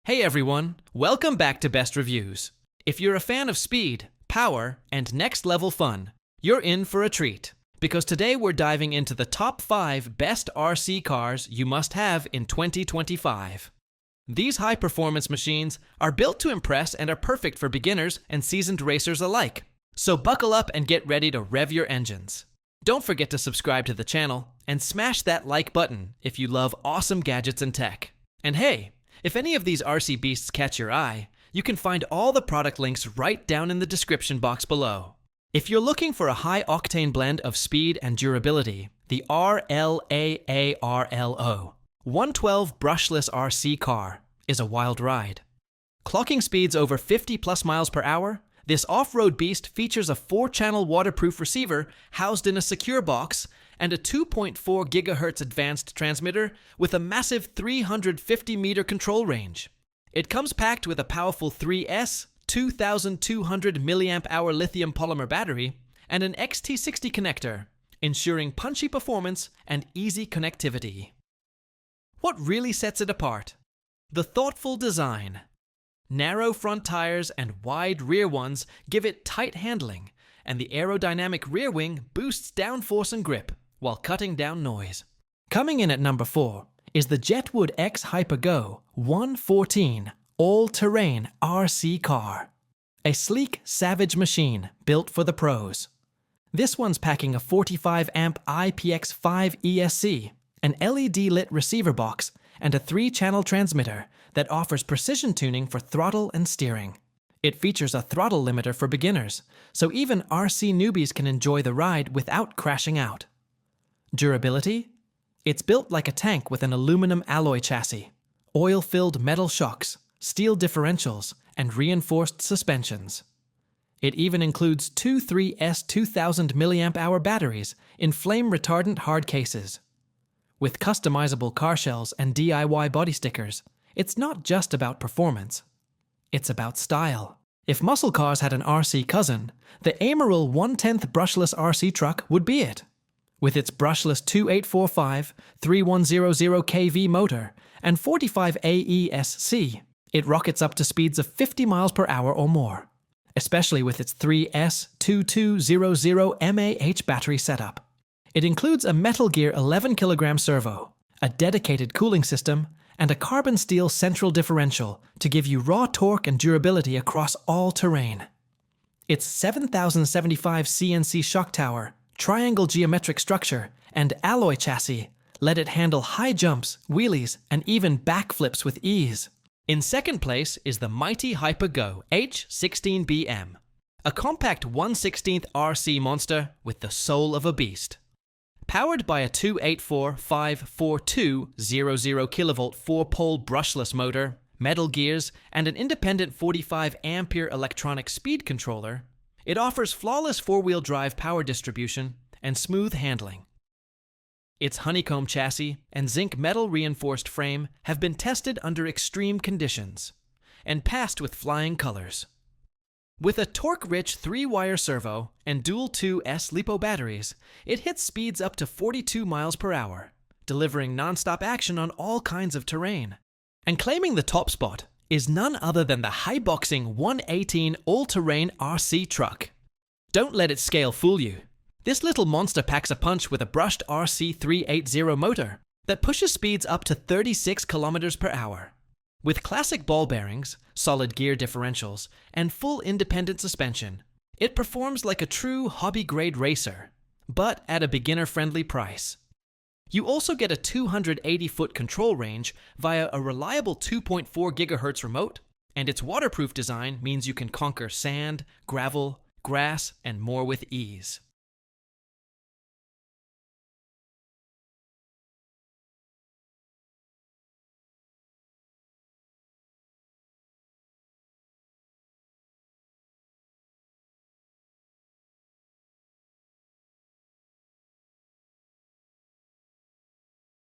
Hey everyone, welcome back to Best Reviews. If you're a fan of speed, power, and next-level fun, you're in for a treat. Because today we're diving into the top 5 best RC cars you must have in 2025. These high-performance machines are built to impress and are perfect for beginners and seasoned racers alike. So buckle up and get ready to rev your engines. Don't forget to subscribe to the channel and smash that like button if you love awesome gadgets and tech. And hey, if any of these RC beasts catch your eye, you can find all the product links right down in the description box below. If you're looking for a high-octane blend of speed and durability, the RLAARLO 112 Brushless RC car is a wild ride. Clocking speeds over 50 plus miles per hour, this off-road beast features a 4-channel waterproof receiver housed in a secure box and a 2.4 GHz advanced transmitter with a massive 350-meter control range. It comes packed with a powerful 3S 2,200 mAh lithium polymer battery and an XT60 connector, ensuring punchy performance and easy connectivity. What really sets it apart? The thoughtful design. Narrow front tires and wide rear ones give it tight handling, and the aerodynamic rear wing boosts downforce and grip while cutting down noise. Coming in at number 4 is the Jetwood X Hypergo 114 all-terrain RC car. A sleek, savage machine built for the pros. This one's packing a 45-amp IPX5 ESC, an LED-lit receiver box, and a 3-channel transmitter that offers precision tuning for throttle and steering. It features a throttle limiter for beginners, so even RC newbies can enjoy the ride without crashing out. Durability? It's built like a tank with an aluminum alloy chassis, oil-filled metal shocks, steel differentials, and reinforced suspensions. It even includes two 3S 2000 mAh batteries in flame-retardant hard cases. With customizable car shells and DIY body stickers, it's not just about performance. It's about style. If muscle cars had an RC cousin, the AMORIL 1/10 brushless RC truck would be it. With its brushless 2845 3100 kV motor and 45 AESC, it rockets up to speeds of 50 miles per hour or more, especially with its 3S 2200 mAh battery setup. It includes a Metal Gear 11 kg servo, a dedicated cooling system, and a carbon steel central differential to give you raw torque and durability across all terrain. Its 7075 CNC shock tower, triangle geometric structure, and alloy chassis let it handle high jumps, wheelies, and even backflips with ease. In second place is the mighty Hypergo H16BM, a compact 1/16 RC monster with the soul of a beast. Powered by a 284-54200 kilovolt 4-pole brushless motor, metal gears, and an independent 45 ampere electronic speed controller, it offers flawless 4-wheel drive power distribution and smooth handling. Its honeycomb chassis and zinc metal reinforced frame have been tested under extreme conditions and passed with flying colors. With a torque-rich 3-wire servo and dual 2S LiPo batteries, it hits speeds up to 42 miles per hour, delivering non-stop action on all kinds of terrain. And claiming the top spot is none other than the HAIBOXING 118 all-terrain RC truck. Don't let its scale fool you. This little monster packs a punch with a brushed RC 380 motor that pushes speeds up to 36 kilometers per hour. With classic ball bearings, solid gear differentials, and full independent suspension, it performs like a true hobby-grade racer, but at a beginner-friendly price. You also get a 280-foot control range via a reliable 2.4 GHz remote, and its waterproof design means you can conquer sand, gravel, grass, and more with ease.